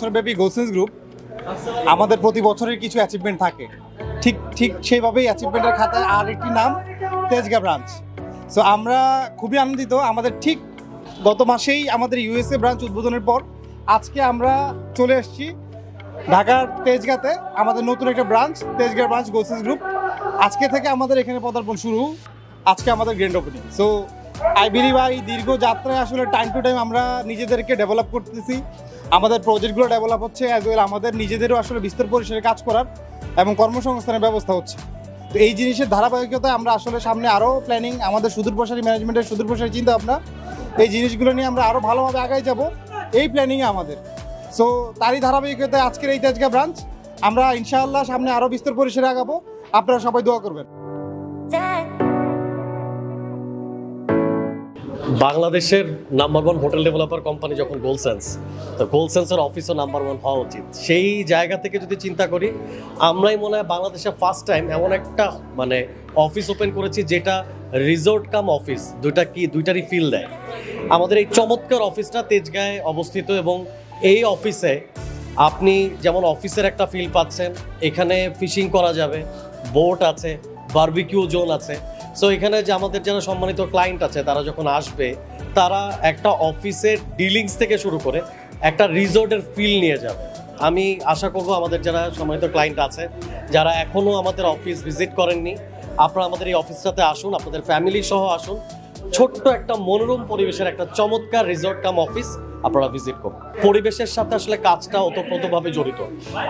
বছরব্যাপী গোলসেন্স group, আমাদের প্রতি বছরের কিছু অ্যাচিভমেন্ট থাকে, ঠিক ঠিক সেইভাবেই অ্যাচিভমেন্টের খাতায় আর একটি নাম তেজগাঁ ব্রাঞ্চ। সো আমরা খুবই আনন্দিত। আমাদের ঠিক গত মাসেই আমাদের ইউএসএ ব্রাঞ্চ উদ্বোধনের পর আজকে আমরা চলে এসেছি ঢাকার তেজগাঁতে, আমাদের নতুন একটা ব্রাঞ্চ তেজগাঁ ব্রাঞ্চ গোলসেন্স গ্রুপ। আজকে থেকে আমাদের এখানে পদার্পণ শুরু, আজকে আমাদের grand opening. So I believe এই দীর্ঘ যাত্রায় আসলে টাইম টু টাইম আমরা নিজেদেরকে ডেভেলপ করতেছি, আমাদের প্রজেক্টগুলো ডেভেলপ হচ্ছে, অ্যাজ ওয়েল আমাদের নিজেদেরও আসলে বিস্তর পরিসরে কাজ করার এবং কর্মসংস্থানের ব্যবস্থা হচ্ছে। তো এই জিনিসের ধারাবাহিকতায় আমরা আসলে সামনে আরও প্ল্যানিং, আমাদের সুদূরপ্রসারী ম্যানেজমেন্টের সুদূরপ্রসারী চিন্তা ভাবনা, এই জিনিসগুলো নিয়ে আমরা আরও ভালোভাবে আগাই যাব এই প্ল্যানিংয়ে আমাদের। সো তারই ধারাবাহিকতায় আজকের এই তেজগাঁ ব্রাঞ্চ আমরা ইনশাআল্লাহ সামনে আরও বিস্তর পরিসরে আগাবো। আপনারা সবাই দোয়া করবেন। বাংলাদেশের নাম্বার 1 হোটেল ডেভেলপার কোম্পানি যখন গোলসেন্স, তো গোলসেন্সের অফিসও নাম্বার 1 হওয়া উচিত। সেই জায়গা থেকে যদি চিন্তা করি, আমরাই মনে হয় বাংলাদেশে ফার্স্ট টাইম এমন একটা অফিস ওপেন করেছি যেটা রিসোর্ট কাম অফিস, দুইটারই ফিল দেয়। আমাদের এই চমৎকার অফিসটা তেজগাঁয়ে অবস্থিত এবং এই অফিসে আপনি যেমন অফিসের একটা ফিল পাচ্ছেন, এখানে ফিশিং করা যাবে, বোট আছে, বারবিকিউ জোন আছে। সো এখানে যে আমাদের যারা সম্মানিত ক্লায়েন্ট আছে তারা যখন আসবে, তারা একটা অফিসের ডিলিংস থেকে শুরু করে একটা রিসোর্টের ফিল নিয়ে যাবে। আমি আশা করব আমাদের যারা সম্মানিত ক্লায়েন্ট আছে, যারা এখনও আমাদের অফিস ভিজিট করেননি, আপনারা আমাদের এই অফিসটাতে আসুন, আপনাদের ফ্যামিলি সহ আসুন। ছোট্ট একটা মনোরম পরিবেশের একটা চমৎকার রিসোর্ট কাম অফিস আপনারা ভিজিট করুন। পরিবেশের সাথে আসলে কাজটা ওতপ্রোতভাবে জড়িত।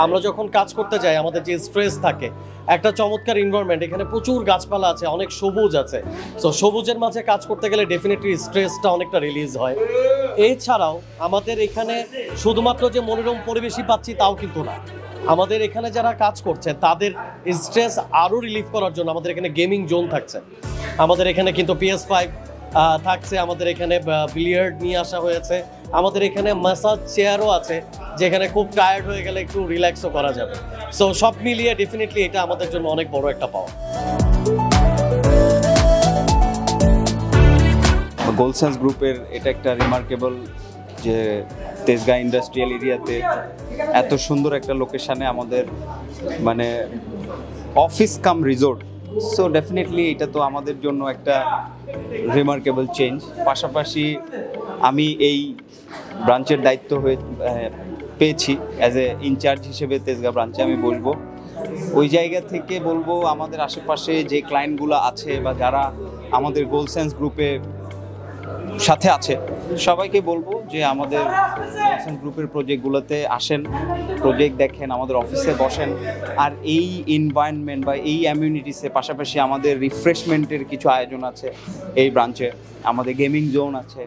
আমরা যখন কাজ করতে যাই, আমাদের যে স্ট্রেস থাকে, একটা চমৎকার এনভায়রনমেন্ট, এখানে প্রচুর গাছপালা আছে, অনেক সবুজ আছে। সো সবুজের মাঝে কাজ করতে গেলে ডেফিনেটলি স্ট্রেসটা অনেকটা রিলিজ হয়। এছাড়াও আমাদের এখানে শুধুমাত্র যে মনোরম পরিবেশই পাচ্ছি তাও কিন্তু না, আমাদের এখানে যারা কাজ করছে তাদের স্ট্রেস আরও রিলিফ করার জন্য আমাদের এখানে গেমিং জোন থাকছে, আমাদের এখানে কিন্তু PS5 থাকছে, আমাদের এখানে বিলিয়ার্ড নিয়ে আসা হয়েছে, আমাদের এখানে ম্যাসাজ চেয়ারও আছে যেখানে খুব টায়ার্ড হয়ে গেলে একটু রিল্যাক্সও করা যাবে। সো সব মিলিয়ে ডেফিনেটলি এটা আমাদের জন্য অনেক বড় একটা পাওয়া। গোলসেন্স গ্রুপের এটা একটা রিমার্কেবল যে তেজগাঁ ইন্ডাস্ট্রিয়াল এরিয়াতে এত সুন্দর একটা লোকেশানে আমাদের অফিস কাম রিসোর্ট। সো ডেফিনেটলি এটা তো আমাদের জন্য একটা রিমার্কেবল চেঞ্জ। পাশাপাশি আমি এই ব্রাঞ্চের দায়িত্ব পেয়েছি অ্যাজ এ ইনচার্জ হিসেবে তেজগাঁ ব্রাঞ্চে আমি বলবো। ওই জায়গা থেকে বলবো আমাদের আশেপাশে যে ক্লায়েন্টগুলো আছে বা যারা আমাদের গোলসেন্স গ্রুপে সাথে আছে, সবাইকে বলবো যে আমাদের গোলসেন্স গ্রুপের প্রজেক্টগুলোতে আসেন, প্রজেক্ট দেখেন, আমাদের অফিসে বসেন। আর এই এনভায়রনমেন্ট বা এই অ্যামিউনিটিসে পাশাপাশি আমাদের রিফ্রেশমেন্টের কিছু আয়োজন আছে এই ব্রাঞ্চে, আমাদের গেমিং জোন আছে,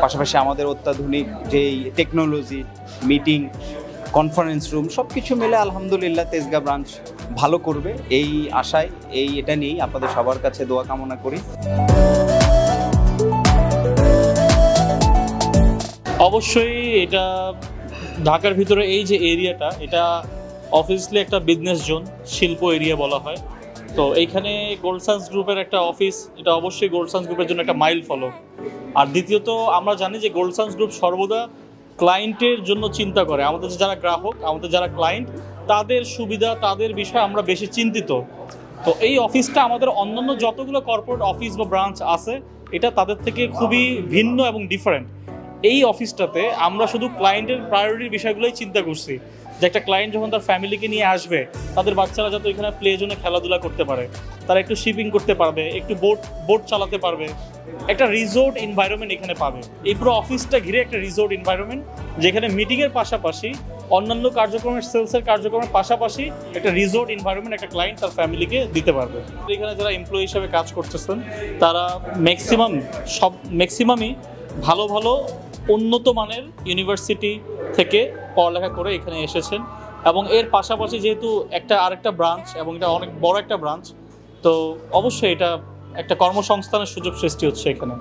পাশাপাশি আমাদের অত্যাধুনিক যেই টেকনোলজি, মিটিং, কনফারেন্স রুম, সব কিছু মিলে আলহামদুলিল্লাহ তেজগাঁ ব্রাঞ্চ ভালো করবে এই আশায়, এটা নিয়েই আপনাদের সবার কাছে দোয়া কামনা করি। অবশ্যই এটা ঢাকার ভিতরে এই যে এরিয়াটা, এটা অবভিয়াসলি একটা বিজনেস জোন, শিল্প এরিয়া বলা হয়। তো এইখানে গোলসেন্স গ্রুপের একটা অফিস, এটা অবশ্যই গোলসেন্স গ্রুপের জন্য একটা মাইল ফলো। আর দ্বিতীয়ত আমরা জানি যে গোলসেন্স গ্রুপ সর্বদা ক্লায়েন্টের জন্য চিন্তা করে। আমাদের যারা গ্রাহক, আমাদের যারা ক্লায়েন্ট, তাদের সুবিধা, তাদের বিষয়ে আমরা বেশি চিন্তিত। তো এই অফিসটা আমাদের অন্যান্য যতগুলো কর্পোরেট অফিস বা ব্রাঞ্চ আছে, এটা তাদের থেকে খুবই ভিন্ন এবং ডিফারেন্ট। এই অফিসটাতে আমরা শুধু ক্লায়েন্টের প্রায়োরিটির বিষয়গুলোই চিন্তা করছি, যে একটা ক্লায়েন্ট যখন তার ফ্যামিলিকে নিয়ে আসবে, তাদের বাচ্চারা যাতে এখানে প্লে জোনে খেলাধুলা করতে পারে, তারা একটু শিপিং করতে পারবে, একটু বোট চালাতে পারবে, একটা রিসোর্ট এনভায়রনমেন্ট এখানে পাবে। এই পুরো অফিসটা ঘিরে একটা রিসোর্ট এনভায়রনমেন্ট, যেখানে মিটিংয়ের পাশাপাশি অন্যান্য কার্যক্রমের, সেলসের কার্যক্রমের পাশাপাশি একটা রিসোর্ট এনভায়রনমেন্ট একটা ক্লায়েন্ট তার ফ্যামিলিকে দিতে পারবে। এখানে যারা এমপ্লয়ি হিসেবে কাজ করতেছেন, তারা ম্যাক্সিমামই ভালো ভালো উন্নত মানের ইউনিভার্সিটি থেকে পড়ালেখা করে এখানে এসেছেন। এবং এর পাশাপাশি যেহেতু আরেকটা ব্রাঞ্চ এবং এটা অনেক বড় একটা ব্রাঞ্চ, তো অবশ্যই এটা একটা কর্মসংস্থানের সুযোগ সৃষ্টি হচ্ছে এখানে।